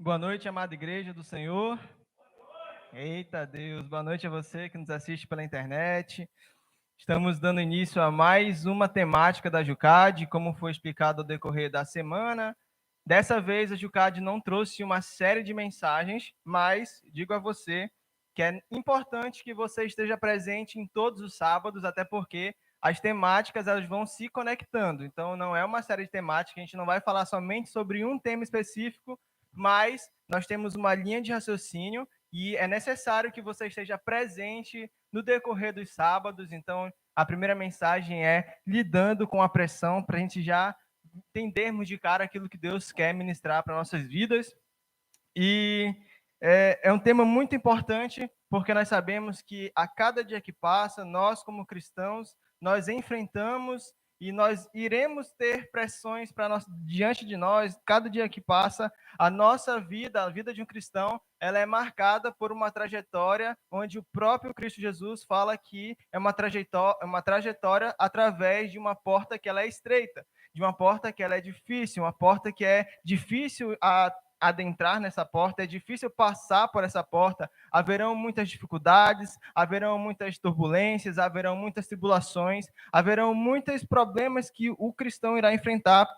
Boa noite, amada igreja do Senhor. Eita Deus, boa noite a você que nos assiste pela internet. Estamos dando início a mais uma temática da Jucad, como foi explicado ao decorrer da semana. Dessa vez a Jucad não trouxe uma série de mensagens, mas digo a você que é importante que você esteja presente em todos os sábados, até porque as temáticas elas vão se conectando. Então não é uma série de temáticas, a gente não vai falar somente sobre um tema específico, mas nós temos uma linha de raciocínio e é necessário que você esteja presente no decorrer dos sábados. Então, a primeira mensagem é lidando com a pressão, para a gente já entendermos de cara aquilo que Deus quer ministrar para nossas vidas. E é um tema muito importante, porque nós sabemos que a cada dia que passa, nós, como cristãos, nós enfrentamos e nós iremos ter pressões para nós, diante de nós. Cada dia que passa, a nossa vida, a vida de um cristão, ela é marcada por uma trajetória onde o próprio Cristo Jesus fala que é uma trajetória através de uma porta que ela é estreita, de uma porta que ela é difícil, uma porta que é difícil a adentrar nessa porta, é difícil passar por essa porta, haverão muitas dificuldades, haverão muitas turbulências, haverão muitas tribulações, haverão muitos problemas que o cristão irá enfrentar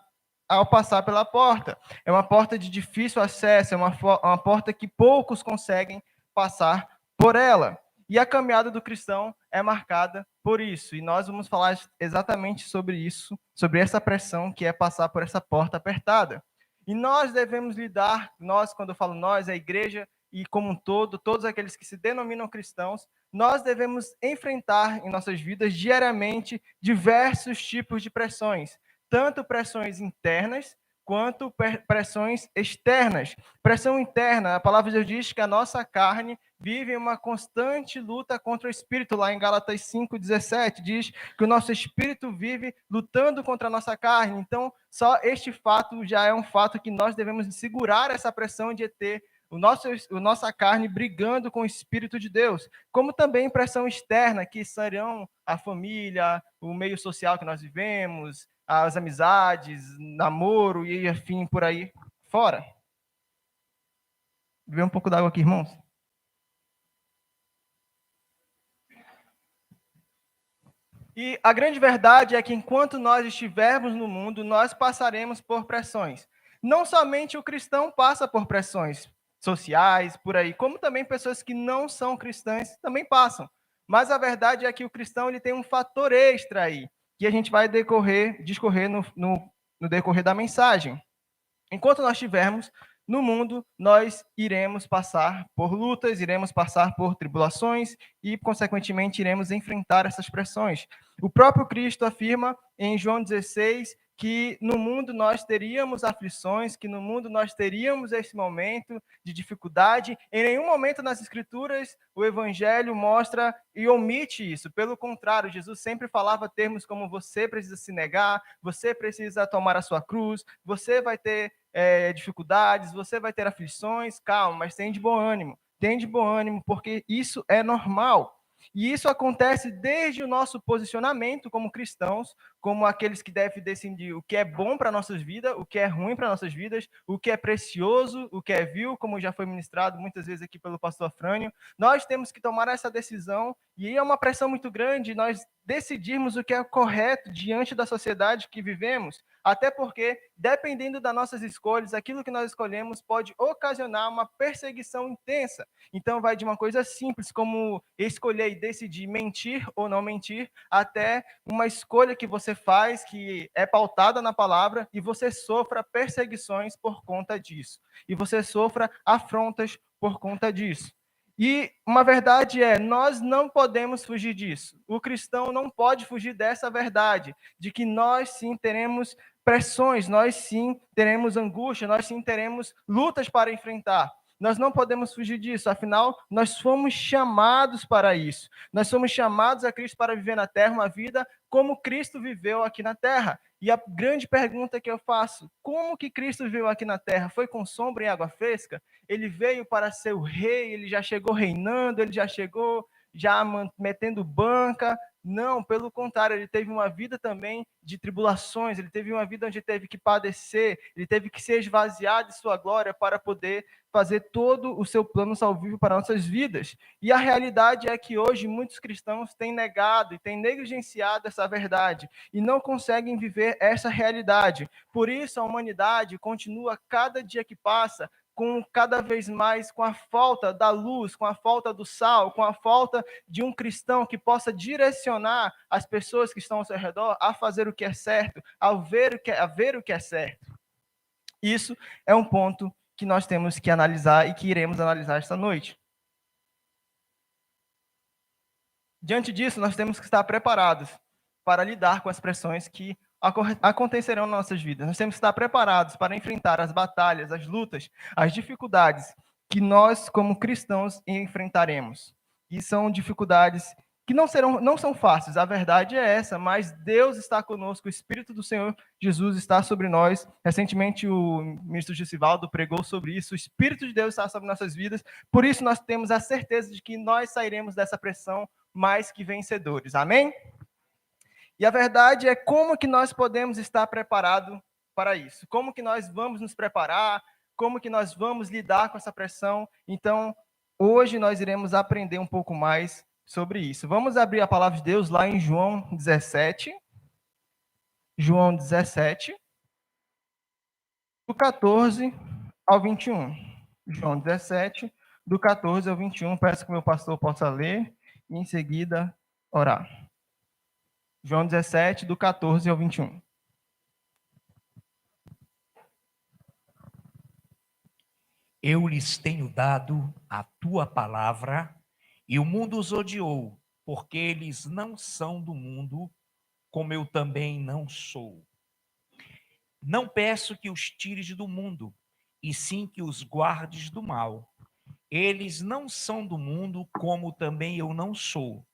ao passar pela porta. É uma porta de difícil acesso, é uma porta que poucos conseguem passar por ela. E a caminhada do cristão é marcada por isso. E nós vamos falar exatamente sobre isso, sobre essa pressão que é passar por essa porta apertada. E nós devemos lidar, nós, quando eu falo nós, a igreja e como um todo, todos aqueles que se denominam cristãos, nós devemos enfrentar em nossas vidas diariamente diversos tipos de pressões, tanto pressões internas quanto pressões externas. Pressão interna, a palavra de Deus diz que a nossa carne vive uma constante luta contra o espírito, lá em Gálatas 5:17, diz que o nosso espírito vive lutando contra a nossa carne. Então, só este fato já é um fato que nós devemos segurar essa pressão de ter a nossa carne brigando com o Espírito de Deus, como também pressão externa, que serão a família, o meio social que nós vivemos, as amizades, namoro e afim por aí fora. Vê um pouco d'água aqui, irmãos. E a grande verdade é que enquanto nós estivermos no mundo, nós passaremos por pressões. Não somente o cristão passa por pressões sociais, por aí, como também pessoas que não são cristãs também passam. Mas a verdade é que o cristão ele tem um fator extra aí, que a gente vai discorrer no decorrer da mensagem. Enquanto nós estivermos no mundo, nós iremos passar por lutas, iremos passar por tribulações e, consequentemente, iremos enfrentar essas pressões. O próprio Cristo afirma em João 16 que no mundo nós teríamos aflições, que no mundo nós teríamos esse momento de dificuldade. Em nenhum momento nas Escrituras o Evangelho mostra e omite isso. Pelo contrário, Jesus sempre falava termos como você precisa se negar, você precisa tomar a sua cruz, você vai ter dificuldades, você vai ter aflições, calma, mas tem de bom ânimo, porque isso é normal. E isso acontece desde o nosso posicionamento como cristãos, como aqueles que devem decidir o que é bom para nossas vidas, o que é ruim para nossas vidas, o que é precioso, o que é vil, como já foi ministrado muitas vezes aqui pelo pastor Frânio. Nós temos que tomar essa decisão e é uma pressão muito grande nós decidirmos o que é correto diante da sociedade que vivemos, até porque, dependendo das nossas escolhas, aquilo que nós escolhemos pode ocasionar uma perseguição intensa. Então, vai de uma coisa simples, como escolher e decidir mentir ou não mentir, até uma escolha que você faz, que é pautada na palavra, e você sofra perseguições por conta disso. E você sofra afrontas por conta disso. E uma verdade é, nós não podemos fugir disso. O cristão não pode fugir dessa verdade, de que nós sim teremos pressões, nós sim teremos angústia, nós sim teremos lutas para enfrentar. Nós não podemos fugir disso, afinal, nós fomos chamados para isso. Nós somos chamados a Cristo para viver na terra uma vida como Cristo viveu aqui na terra. E a grande pergunta que eu faço, como que Cristo viveu aqui na terra? Foi com sombra e água fresca? Ele veio para ser o rei, ele já chegou reinando, ele já chegou já metendo banca, Não, pelo contrário, ele teve uma vida também de tribulações, ele teve uma vida onde teve que padecer, ele teve que se esvaziar de sua glória para poder fazer todo o seu plano salvífico para nossas vidas. E a realidade é que hoje muitos cristãos têm negado e têm negligenciado essa verdade e não conseguem viver essa realidade. Por isso a humanidade continua cada dia que passa com cada vez mais com a falta da luz, com a falta do sal, com a falta de um cristão que possa direcionar as pessoas que estão ao seu redor a fazer o que é certo, a ver o que é certo. Isso é um ponto que nós temos que analisar e que iremos analisar esta noite. Diante disso, nós temos que estar preparados para lidar com as pressões que acontecerão nas nossas vidas. Nós temos que estar preparados para enfrentar as batalhas, as lutas, as dificuldades que nós, como cristãos, enfrentaremos. E são dificuldades que não são fáceis, a verdade é essa, mas Deus está conosco, o Espírito do Senhor Jesus está sobre nós. Recentemente o ministro Gisivaldo pregou sobre isso, o Espírito de Deus está sobre nossas vidas, por isso nós temos a certeza de que nós sairemos dessa pressão mais que vencedores. Amém? E a verdade é como que nós podemos estar preparados para isso? Como que nós vamos nos preparar? Como que nós vamos lidar com essa pressão? Então, hoje nós iremos aprender um pouco mais sobre isso. Vamos abrir a palavra de Deus lá em João 17. João 17, do 14 ao 21. João 17, do 14 ao 21. Peço que o meu pastor possa ler e em seguida orar. João 17, do 14 ao 21. Eu lhes tenho dado a tua palavra, e o mundo os odiou, porque eles não são do mundo, como eu também não sou. Não peço que os tires do mundo, e sim que os guardes do mal. Eles não são do mundo, como também eu não sou.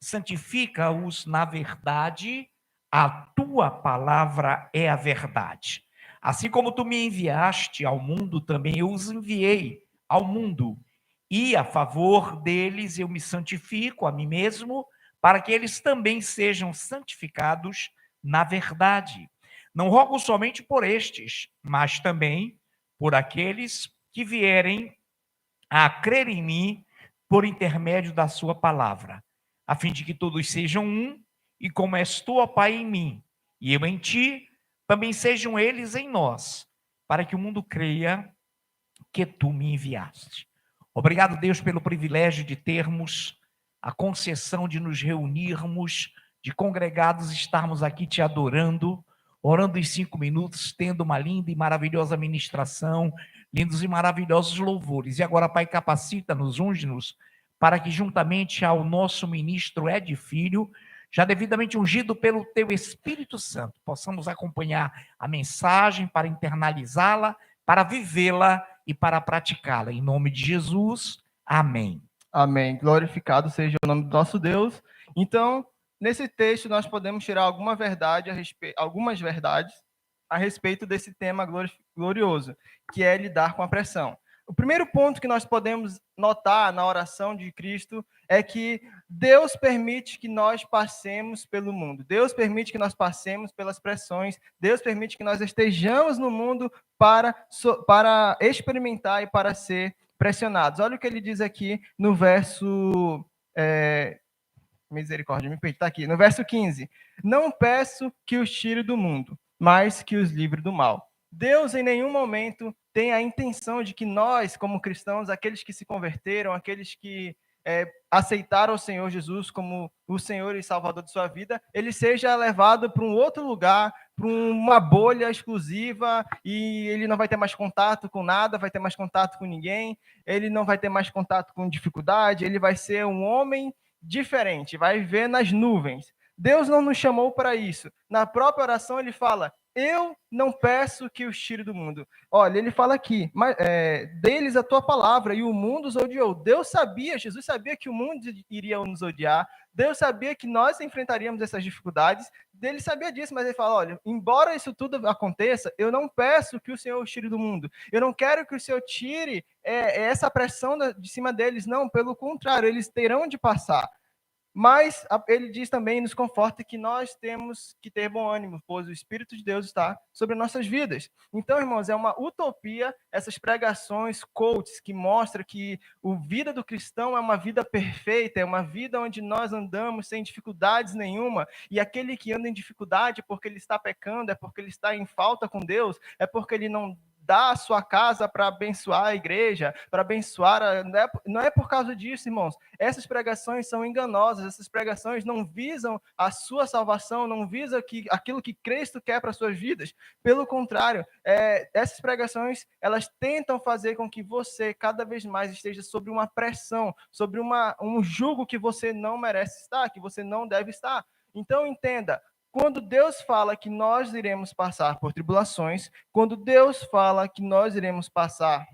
Santifica-os na verdade, a tua palavra é a verdade. Assim como tu me enviaste ao mundo, também eu os enviei ao mundo. E a favor deles eu me santifico a mim mesmo, para que eles também sejam santificados na verdade. Não rogo somente por estes, mas também por aqueles que vierem a crer em mim por intermédio da sua palavra, a fim de que todos sejam um, e como és tu, ó Pai, em mim, e eu em ti, também sejam eles em nós, para que o mundo creia que tu me enviaste. Obrigado, Deus, pelo privilégio de termos a concessão de nos reunirmos, de congregados estarmos aqui te adorando, orando em 5 minutos, tendo uma linda e maravilhosa ministração, lindos e maravilhosos louvores. E agora, Pai, capacita-nos, unge-nos, para que juntamente ao nosso ministro Ed Filho, já devidamente ungido pelo teu Espírito Santo, possamos acompanhar a mensagem para internalizá-la, para vivê-la e para praticá-la. Em nome de Jesus, amém. Amém. Glorificado seja o nome do nosso Deus. Então, nesse texto, nós podemos tirar algumas verdades a respeito desse tema glorioso, que é lidar com a pressão. O primeiro ponto que nós podemos notar na oração de Cristo é que Deus permite que nós passemos pelo mundo. Deus permite que nós passemos pelas pressões. Deus permite que nós estejamos no mundo para experimentar e para ser pressionados. Olha o que ele diz aqui no verso... misericórdia, me perdi, está aqui. No verso 15. Não peço que os tire do mundo, mas que os livre do mal. Deus em nenhum momento tem a intenção de que nós, como cristãos, aqueles que se converteram, aqueles que aceitaram o Senhor Jesus como o Senhor e Salvador de sua vida, ele seja levado para um outro lugar, para uma bolha exclusiva, e ele não vai ter mais contato com nada, vai ter mais contato com ninguém, ele não vai ter mais contato com dificuldade, ele vai ser um homem diferente, vai viver nas nuvens. Deus não nos chamou para isso. Na própria oração ele fala: eu não peço que os tire do mundo. Olha, ele fala aqui, deles a tua palavra, e o mundo os odiou. Deus sabia, Jesus sabia que o mundo iria nos odiar, Deus sabia que nós enfrentaríamos essas dificuldades, ele sabia disso, mas ele fala: olha, embora isso tudo aconteça, eu não peço que o Senhor os tire do mundo, eu não quero que o Senhor tire essa pressão de cima deles, não, pelo contrário, eles terão de passar. Mas ele diz também, nos conforta, que nós temos que ter bom ânimo, pois o Espírito de Deus está sobre nossas vidas. Então, irmãos, é uma utopia essas pregações coaches que mostram que a vida do cristão é uma vida perfeita, é uma vida onde nós andamos sem dificuldades nenhuma, e aquele que anda em dificuldade é porque ele está pecando, é porque ele está em falta com Deus, é porque ele não dá a sua casa para abençoar a igreja, para abençoar. Não é por causa disso, irmãos. Essas pregações são enganosas, essas pregações não visam a sua salvação, não visam aquilo que Cristo quer para suas vidas. Pelo contrário, essas pregações, elas tentam fazer com que você cada vez mais esteja sobre uma pressão, sobre um jugo que você não merece estar, que você não deve estar. Então, entenda, quando Deus fala que nós iremos passar por tribulações, quando Deus fala que nós iremos passar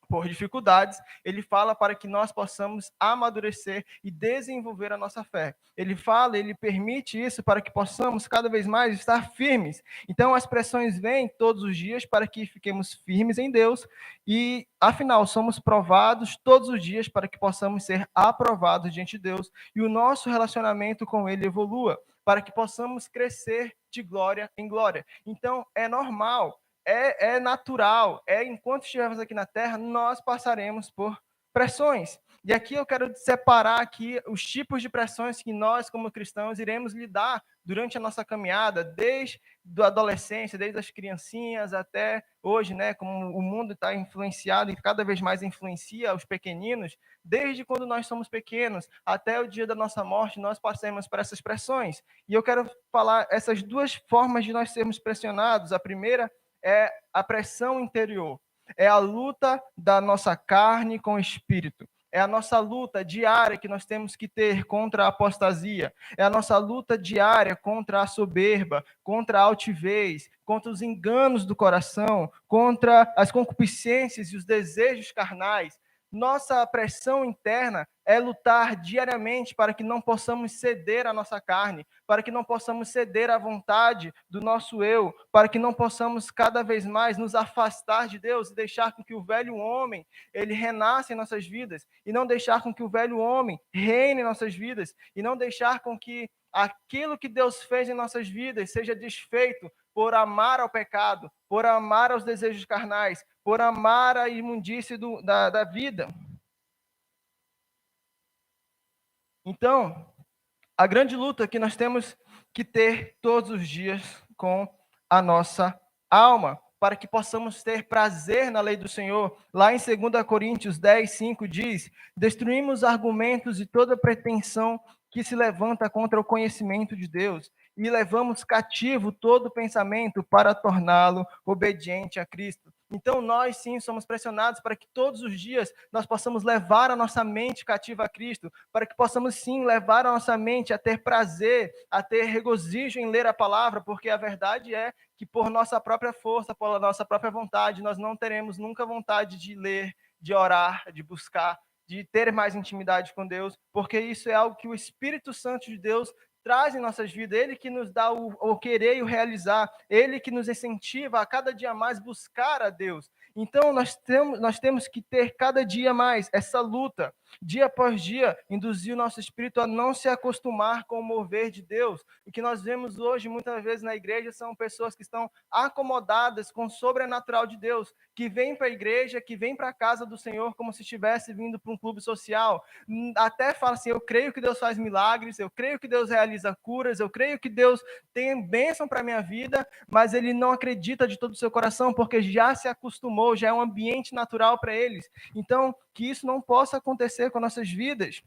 por dificuldades, ele fala para que nós possamos amadurecer e desenvolver a nossa fé. Ele fala, ele permite isso para que possamos cada vez mais estar firmes. Então, as pressões vêm todos os dias para que fiquemos firmes em Deus e, afinal, somos provados todos os dias para que possamos ser aprovados diante de Deus e o nosso relacionamento com ele evolua, para que possamos crescer de glória em glória. Então, é normal, é natural, enquanto estivermos aqui na Terra, nós passaremos por pressões. E aqui eu quero separar aqui os tipos de pressões que nós, como cristãos, iremos lidar durante a nossa caminhada, desde a adolescência, desde as criancinhas até hoje, né? Como o mundo está influenciado e cada vez mais influencia os pequeninos, desde quando nós somos pequenos até o dia da nossa morte, nós passamos por essas pressões. E eu quero falar essas duas formas de nós sermos pressionados. A primeira é a pressão interior, é a luta da nossa carne com o espírito, é a nossa luta diária que nós temos que ter contra a apostasia, é a nossa luta diária contra a soberba, contra a altivez, contra os enganos do coração, contra as concupiscências e os desejos carnais. Nossa pressão interna é lutar diariamente para que não possamos ceder à nossa carne, para que não possamos ceder à vontade do nosso eu, para que não possamos cada vez mais nos afastar de Deus e deixar com que o velho homem ele renasça em nossas vidas, e não deixar com que o velho homem reine em nossas vidas, e não deixar com que aquilo que Deus fez em nossas vidas seja desfeito por amar ao pecado, por amar aos desejos carnais, por amar a imundície da vida. Então, a grande luta que nós temos que ter todos os dias com a nossa alma, para que possamos ter prazer na lei do Senhor. Lá em 2 Coríntios 10, 5 diz: destruímos argumentos e toda pretensão que se levanta contra o conhecimento de Deus, e levamos cativo todo pensamento para torná-lo obediente a Cristo. Então, nós sim somos pressionados para que todos os dias nós possamos levar a nossa mente cativa a Cristo, para que possamos sim levar a nossa mente a ter prazer, a ter regozijo em ler a palavra, porque a verdade é que por nossa própria força, por nossa própria vontade, nós não teremos nunca vontade de ler, de orar, de buscar, de ter mais intimidade com Deus, porque isso é algo que o Espírito Santo de Deus traz em nossas vidas, ele que nos dá o querer e o realizar, ele que nos incentiva a cada dia mais buscar a Deus. Então, nós temos que ter cada dia mais essa luta, dia após dia, induzir o nosso espírito a não se acostumar com o mover de Deus. O que nós vemos hoje, muitas vezes, na igreja, são pessoas que estão acomodadas com o sobrenatural de Deus, que vêm para a igreja, que vêm para a casa do Senhor como se estivesse vindo para um clube social. Até fala assim, eu creio que Deus faz milagres, eu creio que Deus realiza curas, eu creio que Deus tem bênção para a minha vida, mas ele não acredita de todo o seu coração, porque já se acostumou, já é um ambiente natural para eles. Então, que isso não possa acontecer com nossas vidas.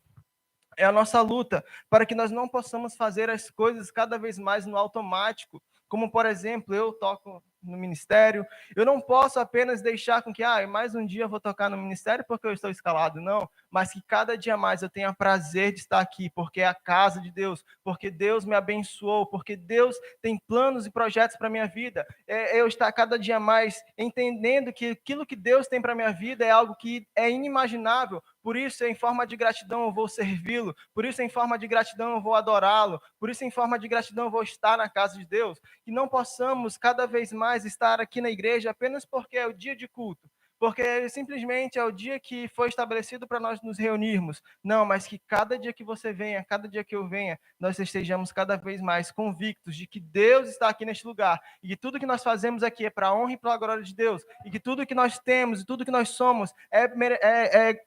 É a nossa luta para que nós não possamos fazer as coisas cada vez mais no automático. Como, por exemplo, eu toco no ministério, eu não posso apenas deixar com que, mais um dia eu vou tocar no ministério porque eu estou escalado, não, mas que cada dia mais eu tenha prazer de estar aqui, porque é a casa de Deus, porque Deus me abençoou, porque Deus tem planos e projetos para a minha vida, eu estar cada dia mais entendendo que aquilo que Deus tem para a minha vida é algo que é inimaginável, por isso, em forma de gratidão, eu vou servi-lo, por isso, em forma de gratidão, eu vou adorá-lo, por isso, em forma de gratidão, eu vou estar na casa de Deus, que não possamos cada vez mais estar aqui na igreja apenas porque é o dia de culto, porque simplesmente é o dia que foi estabelecido para nós nos reunirmos. Não, mas que cada dia que você venha, cada dia que eu venha, nós estejamos cada vez mais convictos de que Deus está aqui neste lugar e que tudo que nós fazemos aqui é para a honra e para a glória de Deus e que tudo que nós temos e tudo que nós somos é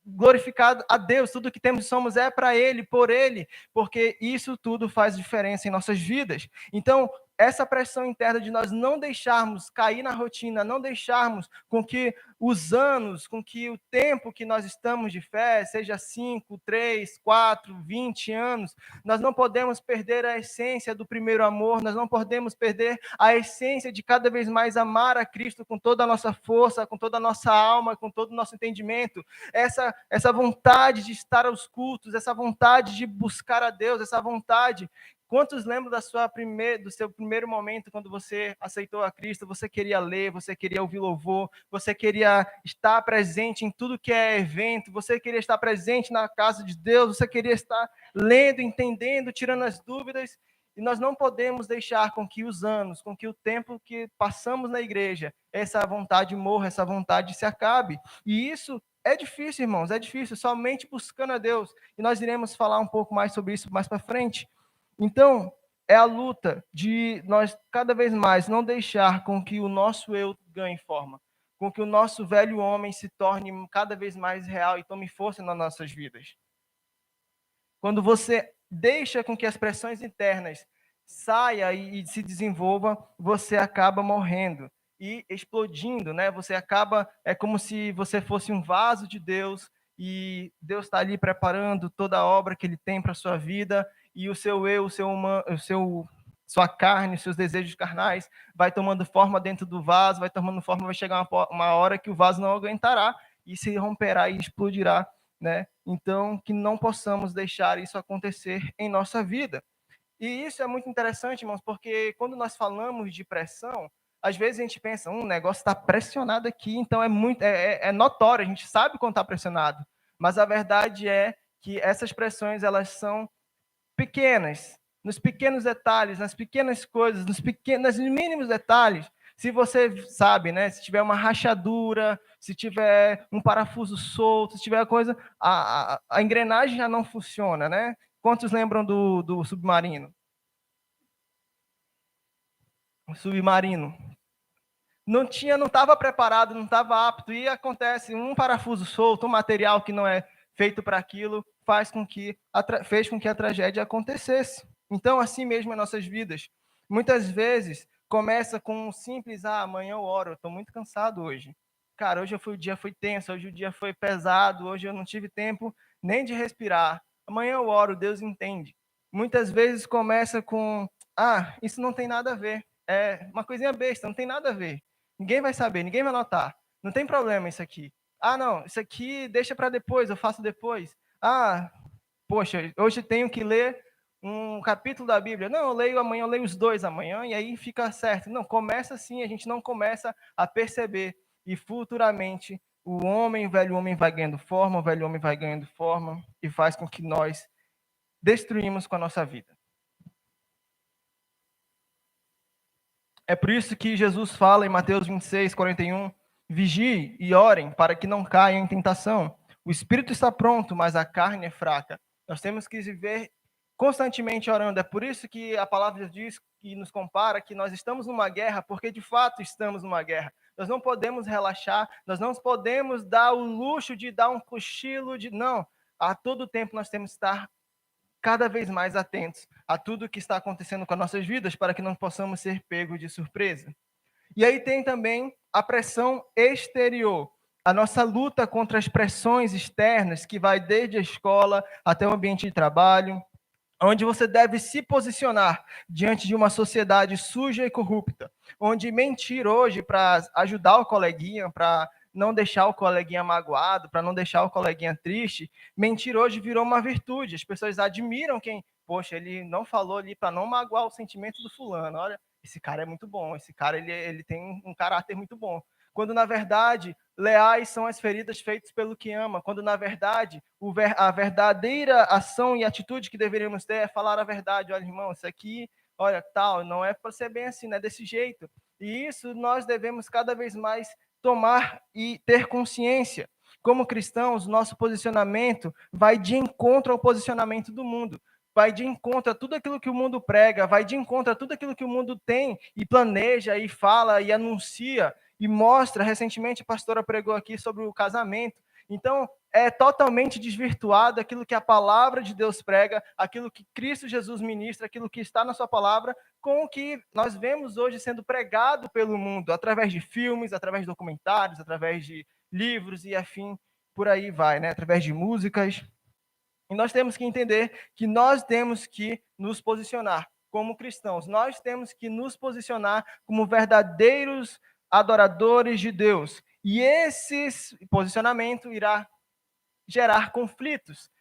glorificado a Deus, tudo que temos e somos é para Ele, por Ele, porque isso tudo faz diferença em nossas vidas. Então, essa pressão interna de nós não deixarmos cair na rotina, não deixarmos com que os anos, com que o tempo que nós estamos de fé, seja 5, 3, 4, 20 anos, nós não podemos perder a essência do primeiro amor, nós não podemos perder a essência de cada vez mais amar a Cristo com toda a nossa força, com toda a nossa alma, com todo o nosso entendimento, essa vontade de estar aos cultos, essa vontade de buscar a Deus, essa vontade. Quantos lembram do seu primeiro momento quando você aceitou a Cristo? Você queria ler, você queria ouvir louvor, você queria estar presente em tudo que é evento, você queria estar presente na casa de Deus, você queria estar lendo, entendendo, tirando as dúvidas. E nós não podemos deixar com que os anos, com que o tempo que passamos na igreja, essa vontade morra, essa vontade se acabe. E isso é difícil, irmãos, é difícil, somente buscando a Deus. E nós iremos falar um pouco mais sobre isso mais para frente. Então, é a luta de nós cada vez mais não deixar com que o nosso eu ganhe forma, com que o nosso velho homem se torne cada vez mais real e tome força nas nossas vidas. Quando você deixa com que as pressões internas saia e se desenvolva, você acaba morrendo e explodindo, né? Você acaba, é como se você fosse um vaso de Deus e Deus está ali preparando toda a obra que Ele tem para a sua vida e o seu eu, sua carne, seus desejos carnais vai tomando forma dentro do vaso, vai tomando forma, vai chegar uma hora que o vaso não aguentará e se romperá e explodirá, né? Então, que não possamos deixar isso acontecer em nossa vida. E isso é muito interessante, irmãos, porque quando nós falamos de pressão, às vezes a gente pensa, o negócio está pressionado aqui, então é notório, a gente sabe quando está pressionado. Mas a verdade é que essas pressões, elas são pequenas, nos pequenos detalhes, nas pequenas coisas, nos mínimos detalhes. Se você sabe, né? Se tiver uma rachadura, se tiver um parafuso solto, se tiver coisa, a engrenagem já não funciona, né? Quantos lembram do submarino? O submarino não estava preparado, não estava apto, e acontece um parafuso solto, um material que não é feito para aquilo, fez com que a tragédia acontecesse. Então, assim mesmo em nossas vidas. Muitas vezes começa com um simples, amanhã eu oro, eu estou muito cansado hoje. Cara, hoje o dia foi tenso, hoje o dia foi pesado, hoje eu não tive tempo nem de respirar. Amanhã eu oro, Deus entende. Muitas vezes começa com, isso não tem nada a ver. É uma coisinha besta, não tem nada a ver. Ninguém vai saber, ninguém vai notar. Não tem problema isso aqui. Não, isso aqui deixa para depois, eu faço depois. Poxa, hoje tenho que ler um capítulo da Bíblia. Não, eu leio amanhã, eu leio os 2 amanhã, e aí fica certo. Não, começa assim, a gente não começa a perceber. E futuramente, o velho homem vai ganhando forma, o velho homem vai ganhando forma, e faz com que nós destruímos com a nossa vida. É por isso que Jesus fala em Mateus 26, 41, vigiem e orem para que não caiam em tentação. O espírito está pronto, mas a carne é fraca. Nós temos que viver constantemente orando. É por isso que a palavra diz e nos compara que nós estamos numa guerra, porque de fato estamos numa guerra. Nós não podemos relaxar, nós não podemos dar o luxo de dar um cochilo, não. A todo tempo nós temos que estar cada vez mais atentos a tudo que está acontecendo com as nossas vidas para que não possamos ser pegos de surpresa. E aí tem também a pressão exterior, a nossa luta contra as pressões externas, que vai desde a escola até o ambiente de trabalho, onde você deve se posicionar diante de uma sociedade suja e corrupta, onde mentir hoje para ajudar o coleguinha, para não deixar o coleguinha magoado, para não deixar o coleguinha triste, mentir hoje virou uma virtude. As pessoas admiram quem, poxa, ele não falou ali para não magoar o sentimento do fulano. Olha, esse cara é muito bom, esse cara ele tem um caráter muito bom. Quando, na verdade, leais são as feridas feitas pelo que ama, quando, na verdade, a verdadeira ação e atitude que deveríamos ter é falar a verdade. Olha, irmão, isso aqui, olha, tal, não é para ser bem assim, não é desse jeito. E isso nós devemos cada vez mais tomar e ter consciência. Como cristãos, nosso posicionamento vai de encontro ao posicionamento do mundo, vai de encontro a tudo aquilo que o mundo prega, vai de encontro a tudo aquilo que o mundo tem e planeja e fala e anuncia e mostra. Recentemente a pastora pregou aqui sobre o casamento. Então, é totalmente desvirtuado aquilo que a palavra de Deus prega, aquilo que Cristo Jesus ministra, aquilo que está na sua palavra, com o que nós vemos hoje sendo pregado pelo mundo, através de filmes, através de documentários, através de livros e afim, por aí vai, né? Através de músicas. E nós temos que entender que nós temos que nos posicionar como cristãos, nós temos que nos posicionar como verdadeiros adoradores de Deus. E esse posicionamento irá gerar conflitos.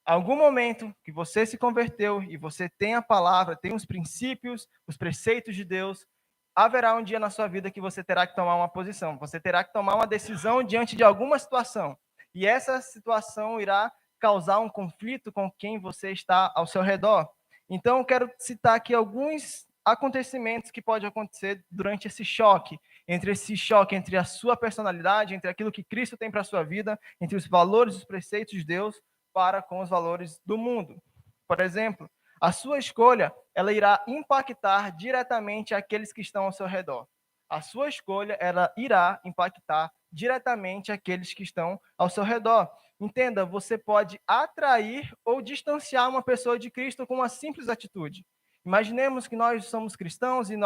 Algum momento que você se converteu e você tem a palavra, tem os princípios, os preceitos de Deus, haverá um dia na sua vida que você terá que tomar uma posição, você terá que tomar uma decisão diante de alguma situação. E essa situação irá causar um conflito com quem você está ao seu redor. Então, eu quero citar aqui alguns acontecimentos que podem acontecer durante esse choque entre a sua personalidade, entre aquilo que Cristo tem para a sua vida, entre os valores e os preceitos de Deus para com os valores do mundo. Por exemplo, a sua escolha, ela irá impactar diretamente aqueles que estão ao seu redor. A sua escolha, ela irá impactar diretamente aqueles que estão ao seu redor. Entenda, você pode atrair ou distanciar uma pessoa de Cristo com uma simples atitude. Imaginemos que nós somos cristãos e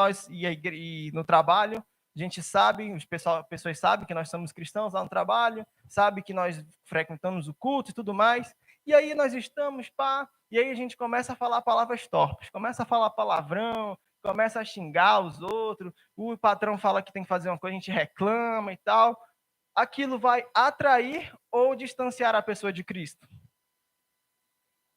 no trabalho a gente sabe, as pessoas sabem que nós somos cristãos lá no trabalho, sabe que nós frequentamos o culto e tudo mais, e aí nós estamos, e aí a gente começa a falar palavras torpes, começa a falar palavrão, começa a xingar os outros, o patrão fala que tem que fazer uma coisa, a gente reclama e tal. Aquilo vai atrair ou distanciar a pessoa de Cristo?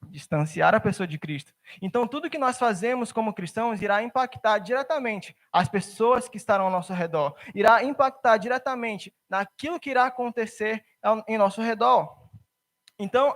Distanciar a pessoa de Cristo. Então, tudo que nós fazemos como cristãos irá impactar diretamente as pessoas que estarão ao nosso redor, irá impactar diretamente naquilo que irá acontecer em nosso redor. Então,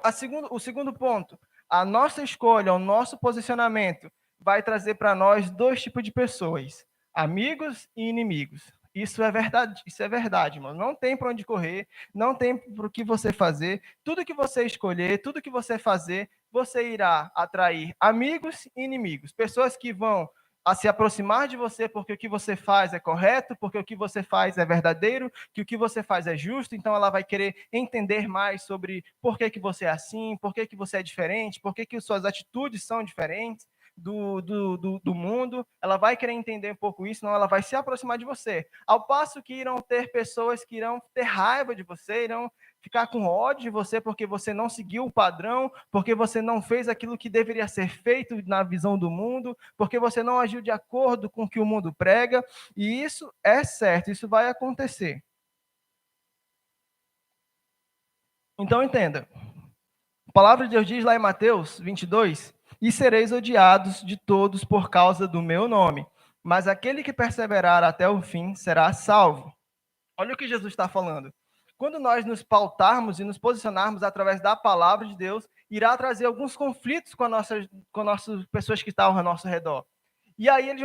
o segundo ponto, a nossa escolha, o nosso posicionamento vai trazer para nós dois tipos de pessoas, amigos e inimigos. Isso é verdade, mano. Não tem para onde correr, não tem para o que você fazer. Tudo que você escolher, tudo que você fazer, você irá atrair amigos e inimigos. Pessoas que vão se aproximar de você porque o que você faz é correto, porque o que você faz é verdadeiro, que o que você faz é justo, então ela vai querer entender mais sobre por que você é assim, por que você é diferente, por que suas atitudes são diferentes do mundo. Ela vai querer entender um pouco isso, não, ela vai se aproximar de você. Ao passo que irão ter pessoas que irão ter raiva de você, irão ficar com ódio de você porque você não seguiu o padrão, porque você não fez aquilo que deveria ser feito na visão do mundo, porque você não agiu de acordo com o que o mundo prega, e isso é certo, isso vai acontecer. Então entenda, a palavra de Deus diz lá em Mateus 22, e sereis odiados de todos por causa do meu nome, mas aquele que perseverar até o fim será salvo. Olha o que Jesus está falando. Quando nós nos pautarmos e nos posicionarmos através da palavra de Deus, irá trazer alguns conflitos com as pessoas que estão ao nosso redor. E aí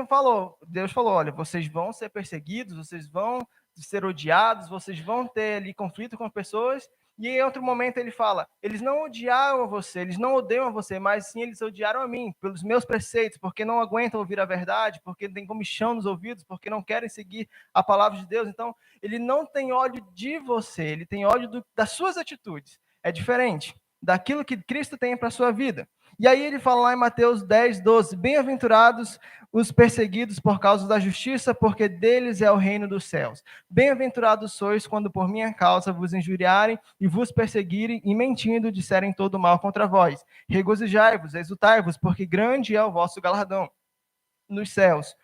Deus falou, olha, vocês vão ser perseguidos, vocês vão ser odiados, vocês vão ter ali conflito com pessoas. E em outro momento ele fala, eles não odiaram você, eles não odeiam você, mas sim eles odiaram a mim, pelos meus preceitos, porque não aguentam ouvir a verdade, porque tem comichão nos ouvidos, porque não querem seguir a palavra de Deus. Então, ele não tem ódio de você, ele tem ódio das suas atitudes. É diferente daquilo que Cristo tem para a sua vida. E aí ele fala lá em Mateus 10, 12, bem-aventurados os perseguidos por causa da justiça, porque deles é o reino dos céus. Bem-aventurados sois quando por minha causa vos injuriarem e vos perseguirem e mentindo disserem todo mal contra vós. Regozijai-vos, exultai-vos, porque grande é o vosso galardão nos céus,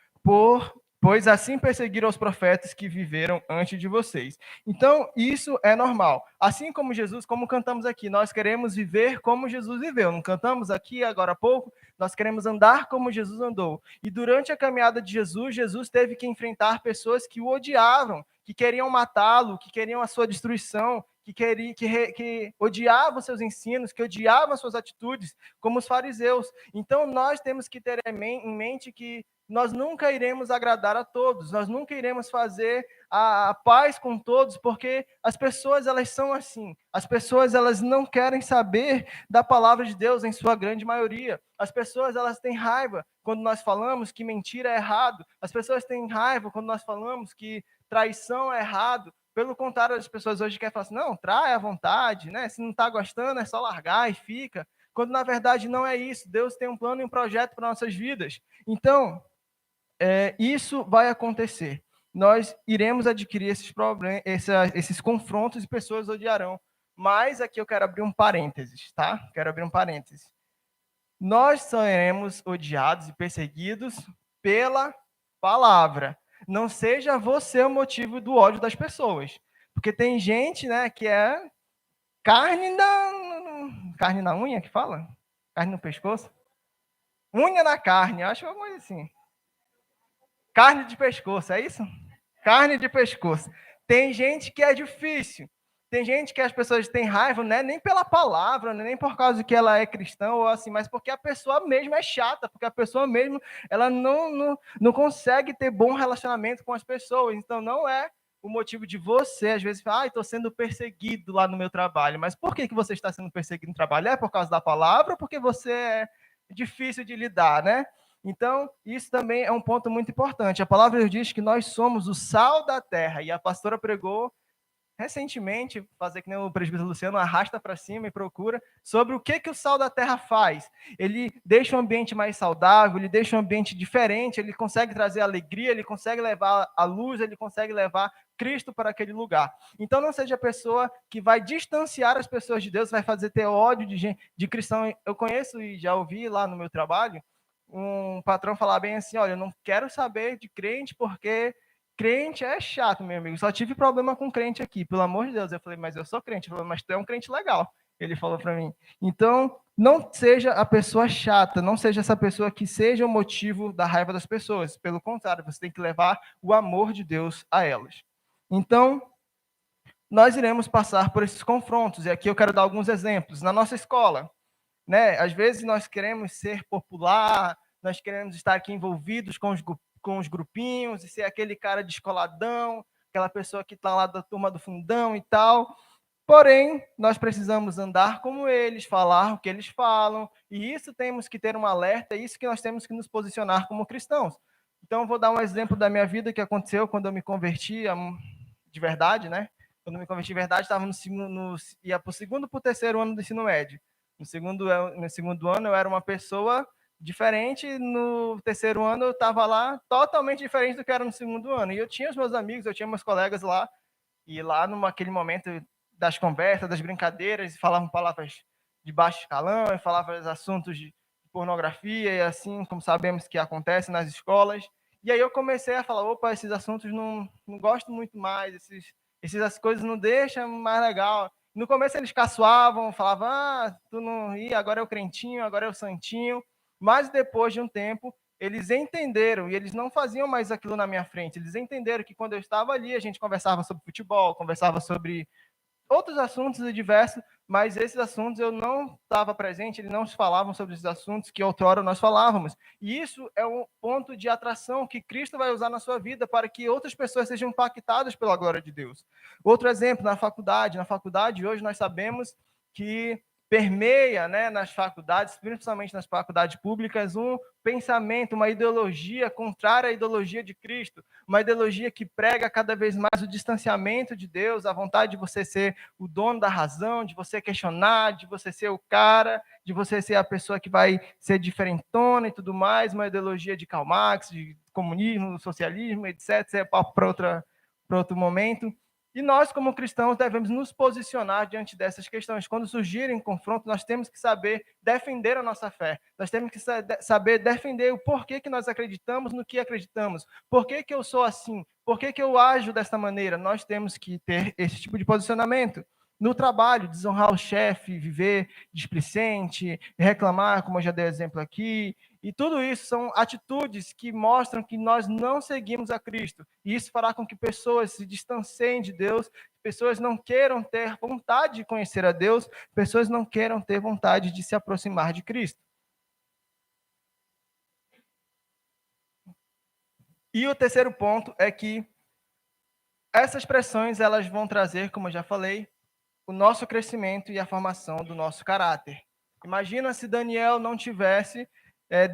pois assim perseguiram os profetas que viveram antes de vocês. Então, isso é normal. Assim como Jesus, como cantamos aqui, nós queremos viver como Jesus viveu. Não cantamos aqui agora há pouco? Nós queremos andar como Jesus andou. E durante a caminhada de Jesus, Jesus teve que enfrentar pessoas que o odiavam, que queriam matá-lo, que queriam a sua destruição, que odiavam seus ensinos, que odiavam suas atitudes, como os fariseus. Então, nós temos que ter em mente que nós nunca iremos agradar a todos, nós nunca iremos fazer a paz com todos, porque as pessoas, elas são assim. As pessoas, elas não querem saber da palavra de Deus, em sua grande maioria. As pessoas, elas têm raiva quando nós falamos que mentira é errado. As pessoas têm raiva quando nós falamos que traição é errado. Pelo contrário, as pessoas hoje querem falar assim, não, trai à vontade, né? Se não está gostando, é só largar e fica. Quando, na verdade, não é isso. Deus tem um plano e um projeto para nossas vidas. Então, isso vai acontecer. Nós iremos adquirir esses problemas, esses confrontos e pessoas odiarão. Mas aqui eu quero abrir um parênteses, tá? Quero abrir um parênteses. Nós seremos odiados e perseguidos pela palavra. Não seja você o motivo do ódio das pessoas. Porque tem gente, né, que é carne na unha que fala? Carne no pescoço? Unha na carne, acho uma coisa assim. Carne de pescoço, é isso? Carne de pescoço. Tem gente que é difícil. Tem gente que as pessoas têm raiva, né? Nem pela palavra, nem por causa que ela é cristã ou assim, mas porque a pessoa mesmo é chata, porque a pessoa mesmo ela não consegue ter bom relacionamento com as pessoas. Então não é o motivo de você, às vezes, falar, estou sendo perseguido lá no meu trabalho. Mas por que você está sendo perseguido no trabalho? É por causa da palavra ou porque você é difícil de lidar, né? Então, isso também é um ponto muito importante. A palavra diz que nós somos o sal da terra, e a pastora pregou recentemente, fazer que nem o presbítero Luciano, arrasta para cima e procura, sobre o que o sal da terra faz. Ele deixa o ambiente mais saudável, ele deixa o ambiente diferente, ele consegue trazer alegria, ele consegue levar a luz, ele consegue levar Cristo para aquele lugar. Então, não seja a pessoa que vai distanciar as pessoas de Deus, vai fazer ter ódio de cristão. Eu conheço e já ouvi lá no meu trabalho, um patrão falar bem assim, olha, eu não quero saber de crente porque crente é chato, meu amigo. Só tive problema com crente aqui, pelo amor de Deus. Eu falei, mas eu sou crente. Ele falou, mas tu é um crente legal. Ele falou para mim. Então, não seja a pessoa chata, não seja essa pessoa que seja o motivo da raiva das pessoas. Pelo contrário, você tem que levar o amor de Deus a elas. Então, nós iremos passar por esses confrontos. E aqui eu quero dar alguns exemplos. Na nossa escola, né? Às vezes nós queremos ser popular, nós queremos estar aqui envolvidos com os grupinhos e ser aquele cara descoladão, aquela pessoa que está lá da turma do fundão e tal. Porém, nós precisamos andar como eles, falar o que eles falam, e isso temos que ter um alerta, é isso que nós temos que nos posicionar como cristãos. Então, vou dar um exemplo da minha vida que aconteceu quando eu me converti de verdade, né? Quando eu me converti de verdade, estava ia para o segundo para o terceiro ano do ensino médio. No segundo ano, eu era uma pessoa diferente. No terceiro ano, eu estava lá totalmente diferente do que era no segundo ano. E eu tinha os meus amigos, eu tinha meus colegas lá. E lá, naquele momento das conversas, das brincadeiras, falavam palavras de baixo escalão, falavam assuntos de pornografia, e assim como sabemos que acontece nas escolas. E aí eu comecei a falar, opa, esses assuntos não gosto muito mais, essas coisas não deixam mais legal. No começo eles caçoavam, falavam, tu não ia, agora é o crentinho, agora é o santinho. Mas depois de um tempo, eles entenderam, e eles não faziam mais aquilo na minha frente. Eles entenderam que quando eu estava ali, a gente conversava sobre futebol, conversava sobre outros assuntos diversos, mas esses assuntos eu não estava presente, eles não falavam sobre esses assuntos que outrora nós falávamos. E isso é um ponto de atração que Cristo vai usar na sua vida para que outras pessoas sejam impactadas pela glória de Deus. Outro exemplo, na faculdade hoje nós sabemos que permeia, né, nas faculdades, principalmente nas faculdades públicas, um pensamento, uma ideologia contrária à ideologia de Cristo, uma ideologia que prega cada vez mais o distanciamento de Deus, a vontade de você ser o dono da razão, de você questionar, de você ser o cara, de você ser a pessoa que vai ser diferentona e tudo mais, uma ideologia de Karl Marx, de comunismo, socialismo, etc. Isso é para outro momento. E nós, como cristãos, devemos nos posicionar diante dessas questões. Quando surgirem confrontos, nós temos que saber defender a nossa fé. Nós temos que saber defender o porquê que nós acreditamos no que acreditamos. Por que eu sou assim? Por que eu ajo desta maneira? Nós temos que ter esse tipo de posicionamento. no trabalho, desonrar o chefe, viver displicente, reclamar, como eu já dei exemplo aqui, e tudo isso são atitudes que mostram que nós não seguimos a Cristo. E isso fará com que pessoas se distanciem de Deus, pessoas não queiram ter vontade de conhecer a Deus, pessoas não queiram ter vontade de se aproximar de Cristo. E o terceiro ponto é que essas pressões elas vão trazer, como eu já falei, o nosso crescimento e a formação do nosso caráter. Imagina se Daniel não tivesse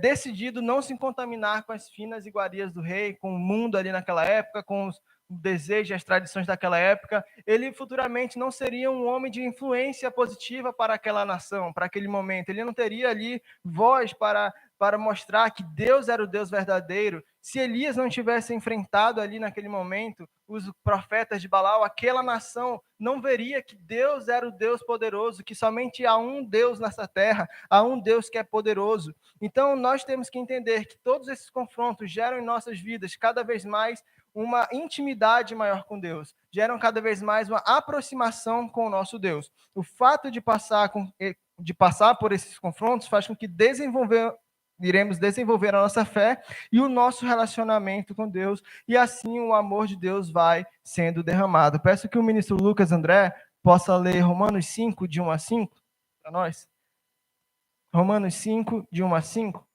decidido não se contaminar com as finas iguarias do rei, com o mundo ali naquela época, com os desejos e as tradições daquela época, ele futuramente não seria um homem de influência positiva para aquela nação, para aquele momento. Ele não teria ali voz para mostrar que Deus era o Deus verdadeiro. Se Elias não tivesse enfrentado ali naquele momento os profetas de Baal, aquela nação não veria que Deus era o Deus poderoso, que somente há um Deus nessa terra, há um Deus que é poderoso. Então, nós temos que entender que todos esses confrontos geram em nossas vidas cada vez mais uma intimidade maior com Deus, geram cada vez mais uma aproximação com o nosso Deus. O fato de passar por esses confrontos faz com que iremos desenvolver a nossa fé e o nosso relacionamento com Deus, e assim o amor de Deus vai sendo derramado. Peço que o ministro Lucas André possa ler Romanos 5, de 1 a 5, para nós. Romanos 5, de 1 a 5.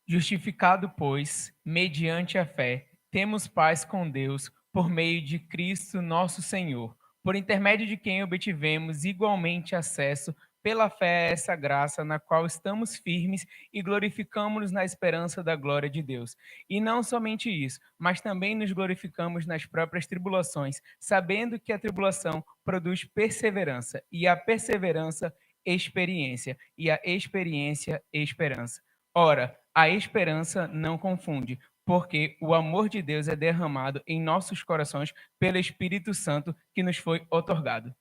Justificado, pois, mediante a fé, temos paz com Deus por meio de Cristo nosso Senhor, por intermédio de quem obtivemos igualmente acesso pela fé a essa graça na qual estamos firmes e glorificamos-nos na esperança da glória de Deus. E não somente isso, mas também nos glorificamos nas próprias tribulações, sabendo que a tribulação produz perseverança, e a perseverança, experiência, e a experiência, esperança. Ora, a esperança não confunde, porque o amor de Deus é derramado em nossos corações pelo Espírito Santo que nos foi outorgado.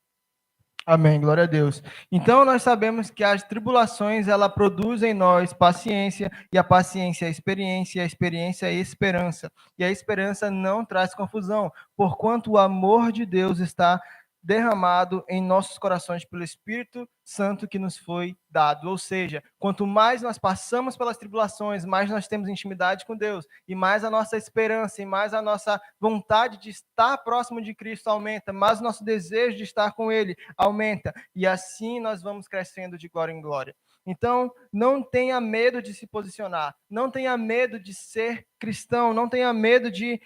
Amém, glória a Deus. Então, nós sabemos que as tribulações, ela produz em nós paciência, e a paciência é experiência, e a experiência é esperança. E a esperança não traz confusão, porquanto o amor de Deus está derramado em nossos corações pelo Espírito Santo que nos foi dado. Ou seja, quanto mais nós passamos pelas tribulações, mais nós temos intimidade com Deus, e mais a nossa esperança, e mais a nossa vontade de estar próximo de Cristo aumenta, mais o nosso desejo de estar com Ele aumenta, e assim nós vamos crescendo de glória em glória. Então, não tenha medo de se posicionar, não tenha medo de ser cristão, não tenha medo de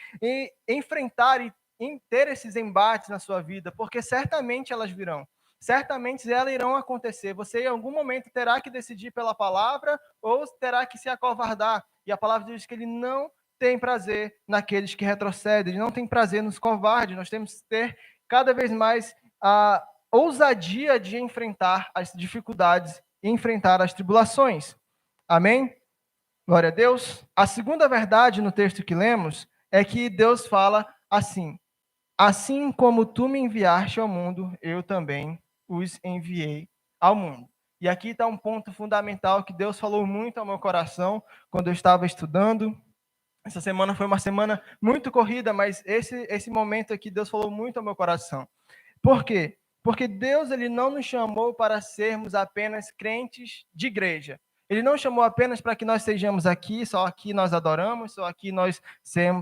enfrentar e em ter esses embates na sua vida, porque certamente elas virão. Certamente elas irão acontecer. Você em algum momento terá que decidir pela palavra ou terá que se acovardar. E a palavra diz que ele não tem prazer naqueles que retrocedem, ele não tem prazer nos covardes. Nós temos que ter cada vez mais a ousadia de enfrentar as dificuldades e enfrentar as tribulações. Amém? Glória a Deus. A segunda verdade no texto que lemos é que Deus fala assim: assim como tu me enviaste ao mundo, eu também os enviei ao mundo. E aqui está um ponto fundamental que Deus falou muito ao meu coração quando eu estava estudando. Essa semana foi uma semana muito corrida, mas esse momento aqui Deus falou muito ao meu coração. Por quê? Porque Deus ele não nos chamou para sermos apenas crentes de igreja. Ele não chamou apenas para que nós sejamos aqui, só aqui nós adoramos, só aqui nós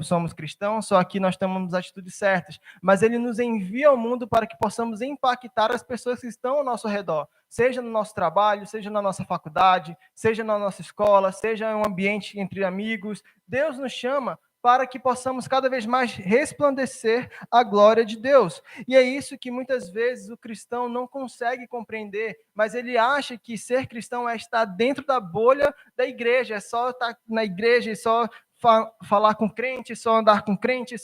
somos cristãos, só aqui nós tomamos as atitudes certas. Mas ele nos envia ao mundo para que possamos impactar as pessoas que estão ao nosso redor, seja no nosso trabalho, seja na nossa faculdade, seja na nossa escola, seja em um ambiente entre amigos. Deus nos chama para que possamos cada vez mais resplandecer a glória de Deus. E é isso que muitas vezes o cristão não consegue compreender, mas ele acha que ser cristão é estar dentro da bolha da igreja, é só estar na igreja e só falar com crente, só andar com crente,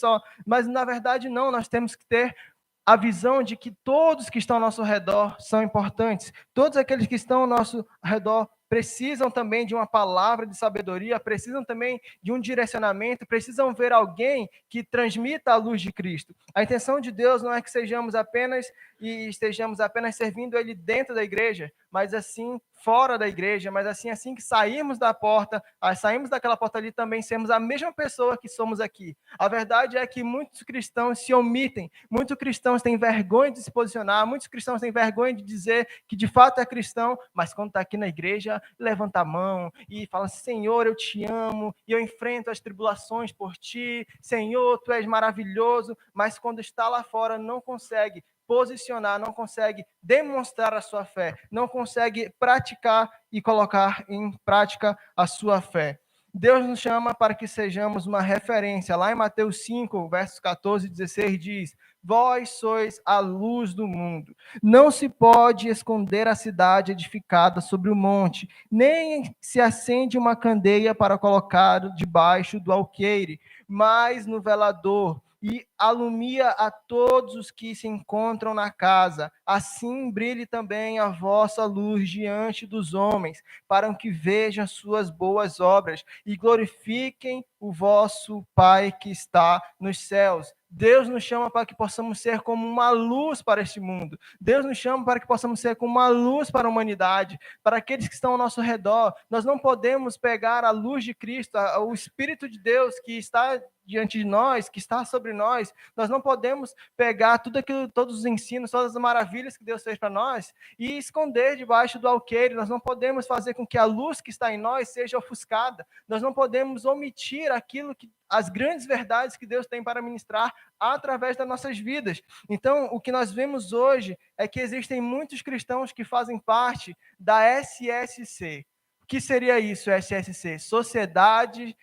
mas na verdade não, nós temos que ter a visão de que todos que estão ao nosso redor são importantes, todos aqueles que estão ao nosso redor precisam também de uma palavra de sabedoria, precisam também de um direcionamento, precisam ver alguém que transmita a luz de Cristo. A intenção de Deus não é que sejamos apenas e estejamos apenas servindo Ele dentro da igreja, mas assim fora da igreja, mas assim que sairmos da porta, saímos daquela porta ali, também sermos a mesma pessoa que somos aqui. A verdade é que muitos cristãos se omitem, muitos cristãos têm vergonha de se posicionar, muitos cristãos têm vergonha de dizer que de fato é cristão, mas quando está aqui na igreja, levanta a mão e fala: Senhor, eu te amo, e eu enfrento as tribulações por ti, Senhor, tu és maravilhoso, mas quando está lá fora não consegue posicionar, não consegue demonstrar a sua fé, não consegue praticar e colocar em prática a sua fé. Deus nos chama para que sejamos uma referência. Lá em Mateus 5, versos 14 e 16 diz: vós sois a luz do mundo. Não se pode esconder a cidade edificada sobre o monte, nem se acende uma candeia para colocar debaixo do alqueire, mas no velador, e alumia a todos os que se encontram na casa. Assim brilhe também a vossa luz diante dos homens, para que vejam suas boas obras e glorifiquem o vosso Pai que está nos céus. Deus nos chama para que possamos ser como uma luz para este mundo. Deus nos chama para que possamos ser como uma luz para a humanidade, para aqueles que estão ao nosso redor. Nós não podemos pegar a luz de Cristo, o Espírito de Deus que está diante de nós, que está sobre nós. Nós não podemos pegar tudo aquilo, todos os ensinos, todas as maravilhas que Deus fez para nós e esconder debaixo do alqueire. Nós não podemos fazer com que a luz que está em nós seja ofuscada. Nós não podemos omitir aquilo que as grandes verdades que Deus tem para ministrar através das nossas vidas. Então, o que nós vemos hoje é que existem muitos cristãos que fazem parte da SSC. O que seria isso, SSC? Sociedade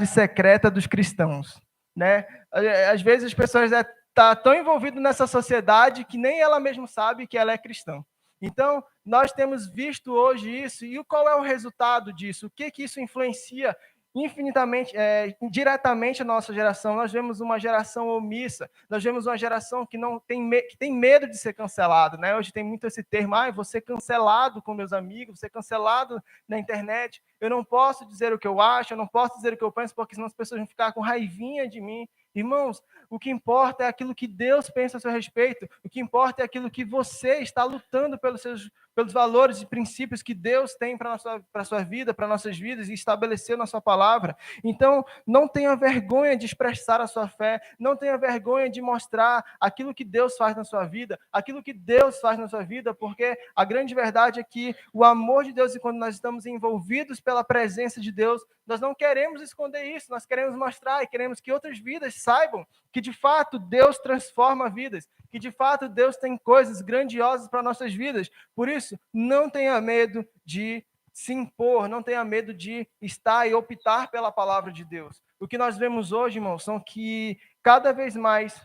Secreta dos Cristãos, né? Às vezes as pessoas estão tão envolvidas nessa sociedade que nem ela mesma sabe que ela é cristã. Então, nós temos visto hoje isso, e qual é o resultado disso? O que isso influencia infinitamente, diretamente a nossa geração? Nós vemos uma geração omissa, nós vemos uma geração que não que tem medo de ser cancelado, né? Hoje tem muito esse termo: vou ser cancelado com meus amigos, vou ser cancelado na internet, eu não posso dizer o que eu acho, eu não posso dizer o que eu penso, porque senão as pessoas vão ficar com raivinha de mim. Irmãos, o que importa é aquilo que Deus pensa a seu respeito, o que importa é aquilo que você está lutando pelos valores e princípios que Deus tem para a sua vida, para nossas vidas, e estabeleceu na sua palavra. Então, não tenha vergonha de expressar a sua fé, não tenha vergonha de mostrar aquilo que Deus faz na sua vida, aquilo que Deus faz na sua vida, porque a grande verdade é que o amor de Deus, e quando nós estamos envolvidos pela presença de Deus, nós não queremos esconder isso, nós queremos mostrar e queremos que outras vidas saibam que de fato Deus transforma vidas, que de fato Deus tem coisas grandiosas para nossas vidas. Por isso, não tenha medo de se impor, não tenha medo de estar e optar pela palavra de Deus. O que nós vemos hoje, irmãos, são que cada vez mais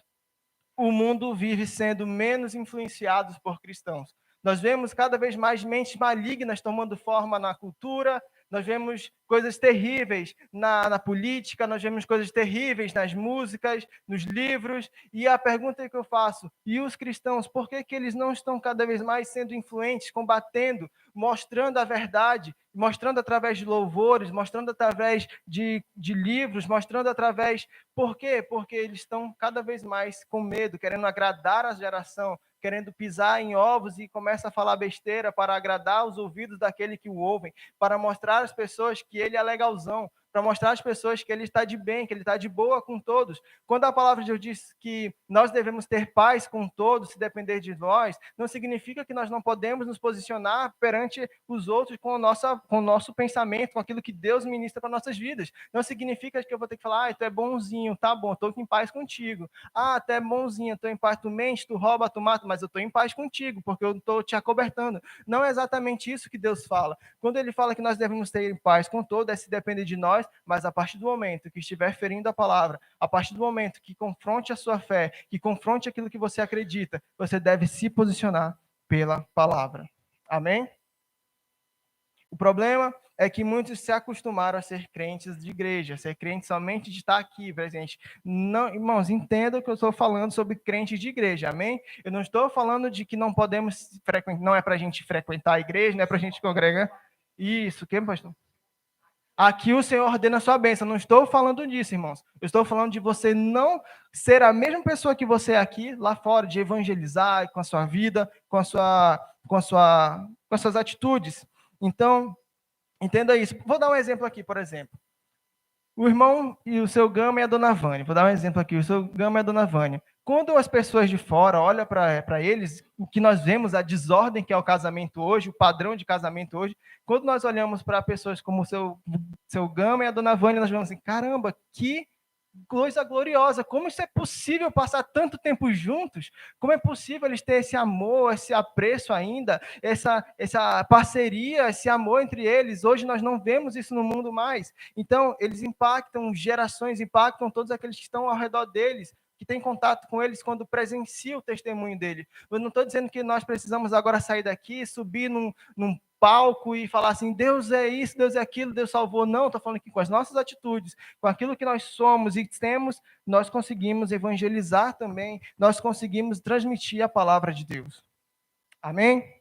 o mundo vive sendo menos influenciado por cristãos. Nós vemos cada vez mais mentes malignas tomando forma na cultura, nós vemos coisas terríveis na política, nós vemos coisas terríveis nas músicas, nos livros, e a pergunta que eu faço: e os cristãos, por que eles não estão cada vez mais sendo influentes, combatendo, mostrando a verdade, mostrando através de louvores, mostrando através de livros, mostrando através... Por quê? Porque eles estão cada vez mais com medo, querendo agradar a geração, querendo pisar em ovos e começa a falar besteira para agradar os ouvidos daquele que o ouvem, para mostrar às pessoas que ele é legalzão, para mostrar às pessoas que ele está de bem, que ele está de boa com todos. Quando a palavra de Deus diz que nós devemos ter paz com todos, se depender de nós, não significa que nós não podemos nos posicionar perante os outros com o nosso pensamento, com aquilo que Deus ministra para nossas vidas. Não significa que eu vou ter que falar: tu é bonzinho, tá bom, estou em paz contigo. Tu é bonzinho, estou em paz, tu mente, tu rouba, tu mata, mas eu estou em paz contigo, porque eu estou te acobertando. Não é exatamente isso que Deus fala. Quando ele fala que nós devemos ter paz com todos, é se depender de nós, mas a partir do momento que estiver ferindo a palavra, a partir do momento que confronte a sua fé, que confronte aquilo que você acredita, você deve se posicionar pela palavra. Amém? O problema é que muitos se acostumaram a ser crentes de igreja, a ser crentes somente de estar aqui presente. Não, irmãos, entendam que eu estou falando sobre crentes de igreja, amém? Eu não estou falando de que não podemos frequentar, não é para a gente frequentar a igreja, não é para a gente congregar. Isso, que pastor? Aqui o Senhor ordena a sua bênção. Não estou falando disso, irmãos. Eu estou falando de você não ser a mesma pessoa que você é aqui, lá fora, de evangelizar com a sua vida, com as suas atitudes. Então, entenda isso. Vou dar um exemplo aqui, por exemplo. O irmão e o seu Gama e a dona Vânia. Vou dar um exemplo aqui. O seu Gama e a dona Vânia. Quando as pessoas de fora olham para eles, o que nós vemos, a desordem que é o casamento hoje, o padrão de casamento hoje, quando nós olhamos para pessoas como o seu Gama e a dona Vânia, nós vemos assim, caramba, que coisa gloriosa, como isso é possível passar tanto tempo juntos? Como é possível eles terem esse amor, esse apreço ainda, essa parceria, esse amor entre eles? Hoje nós não vemos isso no mundo mais. Então, eles impactam gerações, impactam todos aqueles que estão ao redor deles, que têm contato com eles quando presencia o testemunho dele. Eu não estou dizendo que nós precisamos agora sair daqui, subir num palco e falar assim, Deus é isso, Deus é aquilo, Deus salvou. Não, estou falando que com as nossas atitudes, com aquilo que nós somos e temos, nós conseguimos evangelizar também, nós conseguimos transmitir a palavra de Deus. Amém?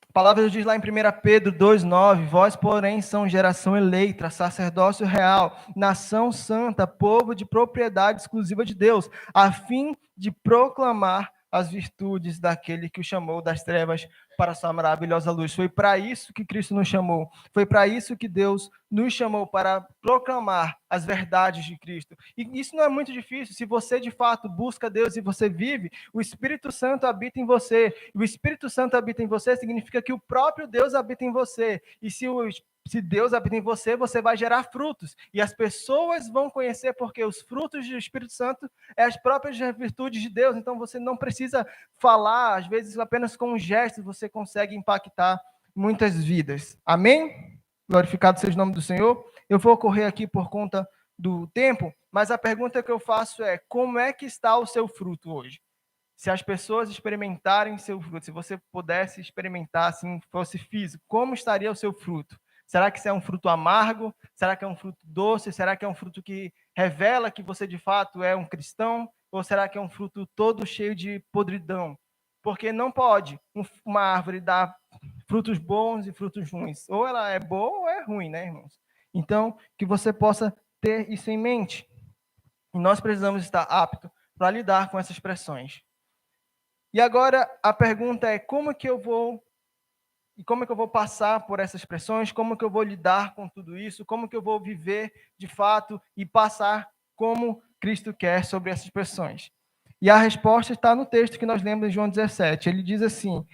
A palavra diz lá em 1 Pedro 2,9, vós, porém, são geração eleita, sacerdócio real, nação santa, povo de propriedade exclusiva de Deus, a fim de proclamar as virtudes daquele que o chamou das trevas para a sua maravilhosa luz. Foi para isso que Cristo nos chamou. Foi para isso que Deus nos chamou, para proclamar as verdades de Cristo. E isso não é muito difícil. Se você, de fato, busca Deus e você vive, o Espírito Santo habita em você. E o Espírito Santo habita em você significa que o próprio Deus habita em você. E se Deus habita em você, você vai gerar frutos. E as pessoas vão conhecer porque os frutos do Espírito Santo é as próprias virtudes de Deus. Então você não precisa falar, às vezes apenas com um gesto você consegue impactar muitas vidas. Amém? Glorificado seja o nome do Senhor. Eu vou correr aqui por conta do tempo, mas a pergunta que eu faço é, como é que está o seu fruto hoje? Se as pessoas experimentarem seu fruto, se você pudesse experimentar, assim, fosse físico, como estaria o seu fruto? Será que isso é um fruto amargo? Será que é um fruto doce? Será que é um fruto que revela que você de fato é um cristão? Ou será que é um fruto todo cheio de podridão? Porque não pode uma árvore dar frutos bons e frutos ruins. Ou ela é boa ou é ruim, né, irmãos? Então, que você possa ter isso em mente. E nós precisamos estar aptos para lidar com essas pressões. E agora a pergunta é como que eu vou passar por essas pressões, como que eu vou lidar com tudo isso, como que eu vou viver de fato e passar como Cristo quer sobre essas pressões. E a resposta está no texto que nós lemos em João 17. Ele diz assim,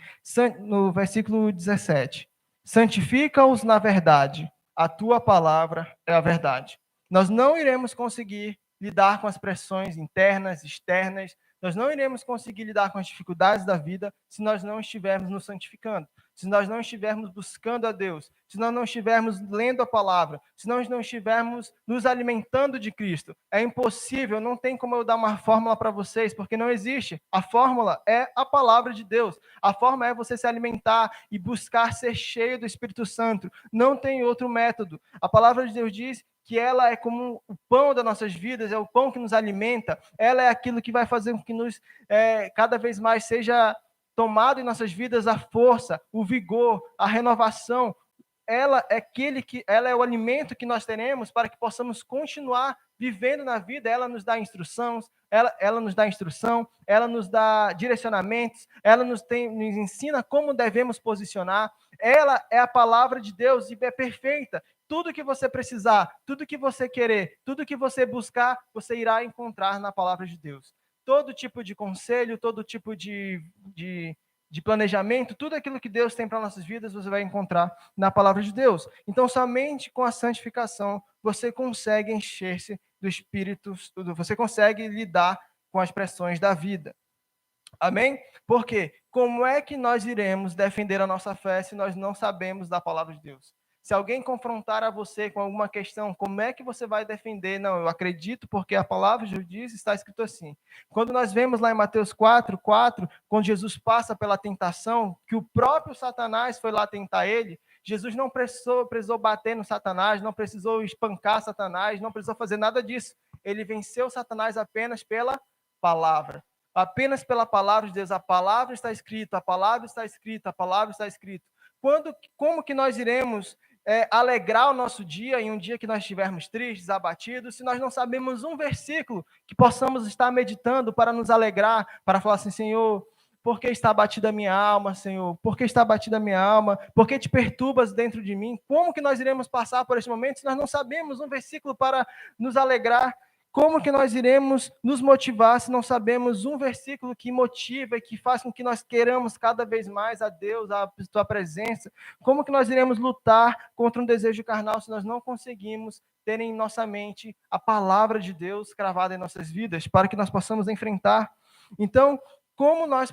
no versículo 17, santifica-os na verdade, a tua palavra é a verdade. Nós não iremos conseguir lidar com as pressões internas, externas, nós não iremos conseguir lidar com as dificuldades da vida se nós não estivermos nos santificando, se nós não estivermos buscando a Deus, se nós não estivermos lendo a palavra, se nós não estivermos nos alimentando de Cristo. É impossível, não tem como eu dar uma fórmula para vocês, porque não existe. A fórmula é a palavra de Deus. A fórmula é você se alimentar e buscar ser cheio do Espírito Santo. Não tem outro método. A palavra de Deus diz que ela é como o pão das nossas vidas, é o pão que nos alimenta, ela é aquilo que vai fazer com que nos cada vez mais seja tomado em nossas vidas a força, o vigor, a renovação. Ela é o alimento que nós teremos para que possamos continuar vivendo na vida. Ela nos dá instruções, ela nos dá instrução, ela nos dá direcionamentos, ela nos ensina como devemos posicionar. Ela é a palavra de Deus e é perfeita. Tudo que você precisar, tudo que você querer, tudo que você buscar, você irá encontrar na palavra de Deus. Todo tipo de conselho, todo tipo de planejamento, tudo aquilo que Deus tem para nossas vidas, você vai encontrar na palavra de Deus. Então, somente com a santificação, você consegue encher-se do Espírito, você consegue lidar com as pressões da vida. Amém? Porque como é que nós iremos defender a nossa fé se nós não sabemos da palavra de Deus? Se alguém confrontar a você com alguma questão, como é que você vai defender? Não, eu acredito porque a palavra de Deus diz, está escrito assim. Quando nós vemos lá em Mateus 4:4, quando Jesus passa pela tentação, que o próprio Satanás foi lá tentar ele, Jesus não precisou bater no Satanás, não precisou espancar Satanás, não precisou fazer nada disso. Ele venceu Satanás apenas pela palavra. apenas pela palavra de Deus. A palavra está escrita, a palavra está escrita, a palavra está escrita. Como que nós iremos alegrar o nosso dia em um dia que nós estivermos tristes, abatidos, se nós não sabemos um versículo que possamos estar meditando para nos alegrar, para falar assim, Senhor, por que está abatida a minha alma, Senhor? Por que está abatida a minha alma? Por que te perturbas dentro de mim? Como que nós iremos passar por este momento se nós não sabemos um versículo para nos alegrar? Como que nós iremos nos motivar se não sabemos um versículo que motiva e que faz com que nós queiramos cada vez mais a Deus, a tua presença? Como que nós iremos lutar contra um desejo carnal se nós não conseguimos ter em nossa mente a palavra de Deus cravada em nossas vidas, para que nós possamos enfrentar? Então, como nós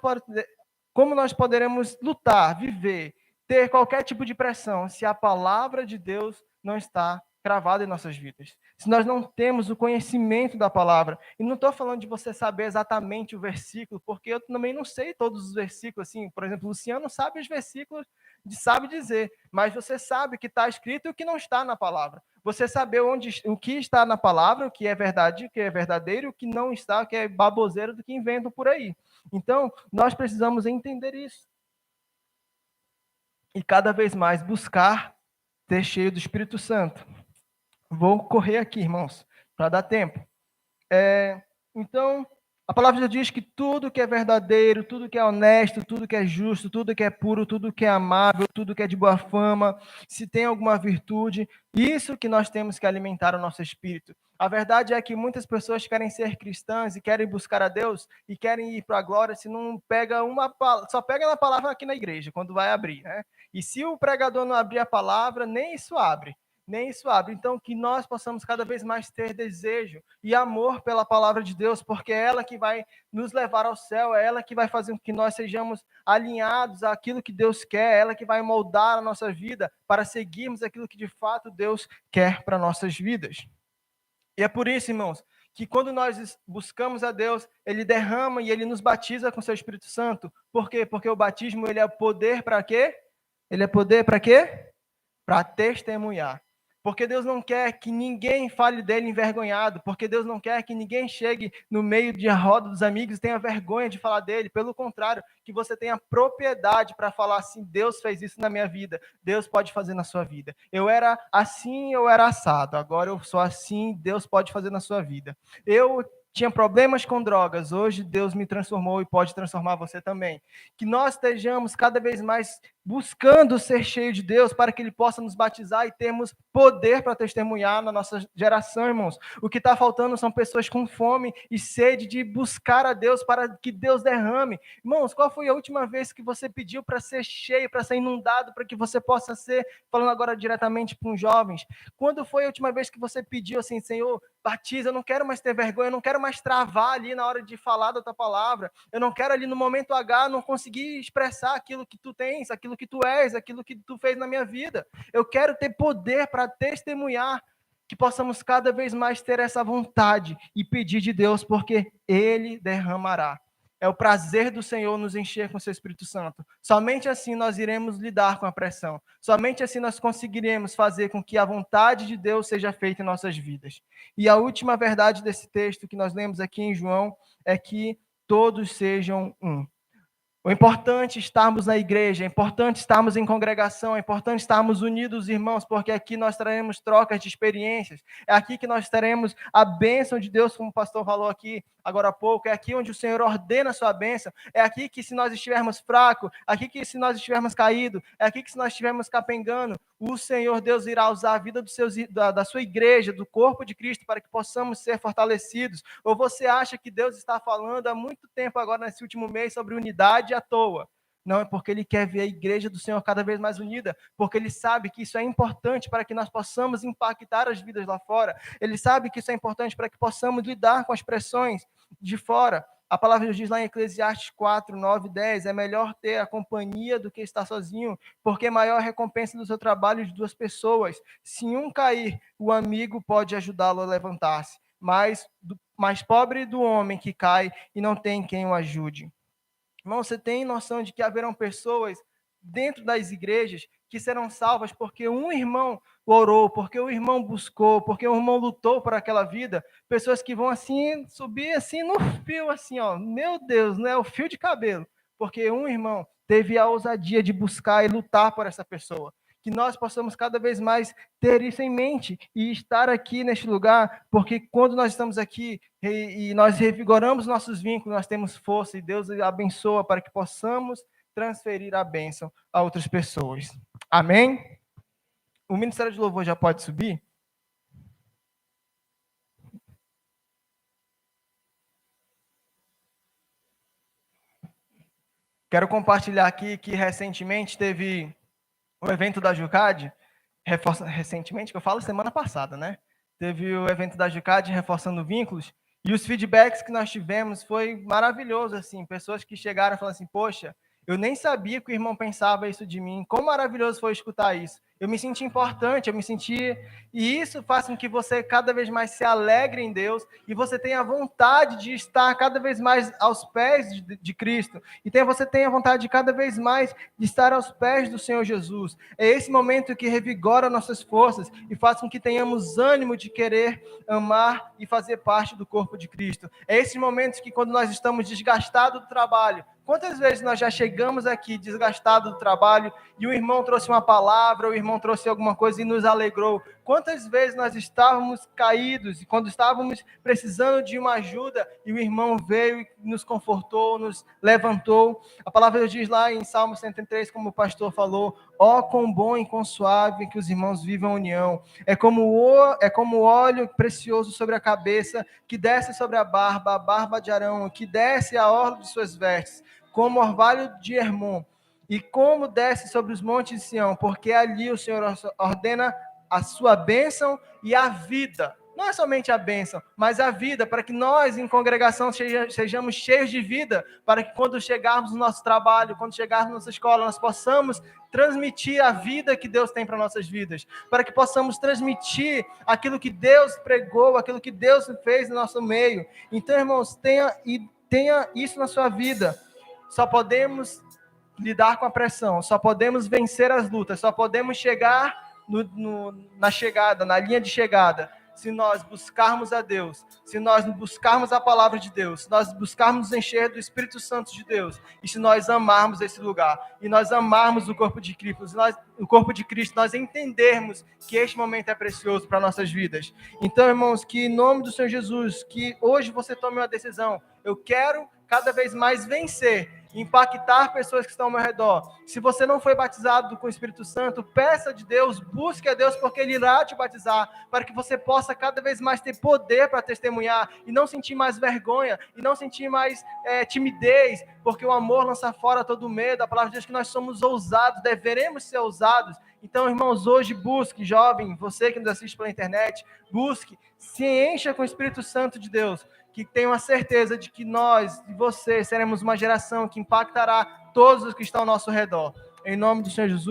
poderemos lutar, viver, ter qualquer tipo de pressão se a palavra de Deus não está cravada em nossas vidas? Se nós não temos o conhecimento da palavra, e não estou falando de você saber exatamente o versículo, porque eu também não sei todos os versículos, assim, por exemplo, o Luciano sabe os versículos, sabe dizer, mas você sabe o que está escrito e o que não está na palavra. Você saber o que está na palavra, o que é verdade, o que é verdadeiro, o que não está, o que é baboseiro do que inventam por aí. Então, nós precisamos entender isso. E cada vez mais buscar ser cheio do Espírito Santo. Vou correr aqui, irmãos, para dar tempo. Então, a palavra já diz que tudo que é verdadeiro, tudo que é honesto, tudo que é justo, tudo que é puro, tudo que é amável, tudo que é de boa fama, se tem alguma virtude, isso que nós temos que alimentar o nosso espírito. A verdade é que muitas pessoas querem ser cristãs e querem buscar a Deus e querem ir para a glória se não pega só pega na palavra aqui na igreja, quando vai abrir, né? E se o pregador não abrir a palavra, nem isso abre. Nem isso abre. Então, que nós possamos cada vez mais ter desejo e amor pela palavra de Deus, porque é ela que vai nos levar ao céu, é ela que vai fazer com que nós sejamos alinhados àquilo que Deus quer, é ela que vai moldar a nossa vida para seguirmos aquilo que de fato Deus quer para nossas vidas. E é por isso, irmãos, que quando nós buscamos a Deus, Ele derrama e Ele nos batiza com o Seu Espírito Santo. Por quê? Porque o batismo, ele é poder para quê? Ele é poder para quê? Para testemunhar. Porque Deus não quer que ninguém fale dele envergonhado, porque Deus não quer que ninguém chegue no meio de roda dos amigos e tenha vergonha de falar dele. Pelo contrário, que você tenha propriedade para falar assim, Deus fez isso na minha vida, Deus pode fazer na sua vida. Eu era assim, eu era assado, agora eu sou assim, Deus pode fazer na sua vida. Eu tinha problemas com drogas, hoje Deus me transformou e pode transformar você também. Que nós estejamos cada vez mais buscando ser cheio de Deus para que Ele possa nos batizar e termos poder para testemunhar na nossa geração, irmãos. O que está faltando são pessoas com fome e sede de buscar a Deus para que Deus derrame. Irmãos, qual foi a última vez que você pediu para ser cheio, para ser inundado, para que você possa ser, falando agora diretamente para os jovens, quando foi a última vez que você pediu assim, Senhor, batiza, eu não quero mais ter vergonha, eu não quero mais travar ali na hora de falar da tua palavra, eu não quero ali no momento H não conseguir expressar aquilo que tu tens, aquilo que tu és, aquilo que tu fez na minha vida. Eu quero ter poder para testemunhar, que possamos cada vez mais ter essa vontade e pedir de Deus, porque Ele derramará. É o prazer do Senhor nos encher com o seu Espírito Santo. Somente assim nós iremos lidar com a pressão. Somente assim nós conseguiremos fazer com que a vontade de Deus seja feita em nossas vidas. E a última verdade desse texto que nós lemos aqui em João é que todos sejam um. O importante é estarmos na igreja, é importante estarmos em congregação, é importante estarmos unidos, irmãos, porque aqui nós teremos trocas de experiências, é aqui que nós teremos a bênção de Deus, como o pastor falou aqui agora há pouco, é aqui onde o Senhor ordena a sua bênção, é aqui que se nós estivermos fracos, aqui que se nós estivermos caídos, é aqui que se nós estivermos capengando, o Senhor Deus irá usar a vida da sua igreja, do corpo de Cristo, para que possamos ser fortalecidos. Ou você acha que Deus está falando há muito tempo agora, nesse último mês, sobre unidade à toa? Não, é porque Ele quer ver a igreja do Senhor cada vez mais unida, porque Ele sabe que isso é importante para que nós possamos impactar as vidas lá fora. Ele sabe que isso é importante para que possamos lidar com as pressões de fora. A palavra diz lá em Eclesiastes 4, 9, 10, é melhor ter a companhia do que estar sozinho, porque maior a recompensa do seu trabalho de duas pessoas. Se um cair, o amigo pode ajudá-lo a levantar-se, mas mais pobre do homem que cai e não tem quem o ajude. Irmão, você tem noção de que haverão pessoas dentro das igrejas que serão salvas porque um irmão orou, porque o irmão buscou, porque o irmão lutou por aquela vida. Pessoas que vão assim, subir assim no fio, assim, ó, meu Deus, né? O fio de cabelo. Porque um irmão teve a ousadia de buscar e lutar por essa pessoa. Que nós possamos cada vez mais ter isso em mente e estar aqui neste lugar, porque quando nós estamos aqui e nós revigoramos nossos vínculos, nós temos força e Deus abençoa para que possamos transferir a bênção a outras pessoas. Amém? O Ministério de Louvor já pode subir? Quero compartilhar aqui que recentemente teve o evento da Jucad, recentemente, que eu falo semana passada, né? Teve o evento da Jucad reforçando vínculos, e os feedbacks que nós tivemos foi maravilhoso, assim, pessoas que chegaram e falaram assim, poxa, eu nem sabia que o irmão pensava isso de mim, quão maravilhoso foi escutar isso. Eu me senti importante, eu me senti... E isso faz com que você cada vez mais se alegre em Deus e você tenha vontade de estar cada vez mais aos pés de Cristo. E você tenha vontade de cada vez mais de estar aos pés do Senhor Jesus. É esse momento que revigora nossas forças e faz com que tenhamos ânimo de querer amar e fazer parte do corpo de Cristo. É esses momentos que quando nós estamos desgastados do trabalho, quantas vezes nós já chegamos aqui desgastados do trabalho e o irmão trouxe uma palavra, o irmão trouxe alguma coisa e nos alegrou? Quantas vezes nós estávamos caídos e quando estávamos precisando de uma ajuda e o irmão veio e nos confortou, nos levantou? A palavra diz lá em Salmo 103, como o pastor falou, ó, quão bom e quão suave que os irmãos vivam a união. É como óleo precioso sobre a cabeça, que desce sobre a barba de Arão, que desce a orla de suas vestes, como orvalho de Hermon, e como desce sobre os montes de Sião, porque ali o Senhor ordena a sua bênção e a vida. Não é somente a bênção, mas a vida, para que nós, em congregação, sejamos cheios de vida, para que quando chegarmos no nosso trabalho, quando chegarmos na nossa escola, nós possamos transmitir a vida que Deus tem para nossas vidas, para que possamos transmitir aquilo que Deus pregou, aquilo que Deus fez no nosso meio. Então, irmãos, tenha isso na sua vida. Só podemos lidar com a pressão, só podemos vencer as lutas, só podemos chegar na chegada, na linha de chegada, se nós buscarmos a Deus, se nós buscarmos a palavra de Deus, se nós buscarmos nos encher do Espírito Santo de Deus, e se nós amarmos esse lugar, e nós amarmos o corpo de Cristo, nós entendermos que este momento é precioso para nossas vidas. Então, irmãos, que em nome do Senhor Jesus, que hoje você tome uma decisão. Eu quero cada vez mais vencer, impactar pessoas que estão ao meu redor. Se você não foi batizado com o Espírito Santo, peça de Deus, busque a Deus, porque Ele irá te batizar, para que você possa cada vez mais ter poder para testemunhar, e não sentir mais vergonha, e não sentir mais timidez, porque o amor lança fora todo medo. A palavra diz que nós somos ousados, deveremos ser ousados. Então, irmãos, hoje busque, jovem, você que nos assiste pela internet, busque, se encha com o Espírito Santo de Deus, que tenham a certeza de que nós e você seremos uma geração que impactará todos os que estão ao nosso redor. Em nome do Senhor Jesus.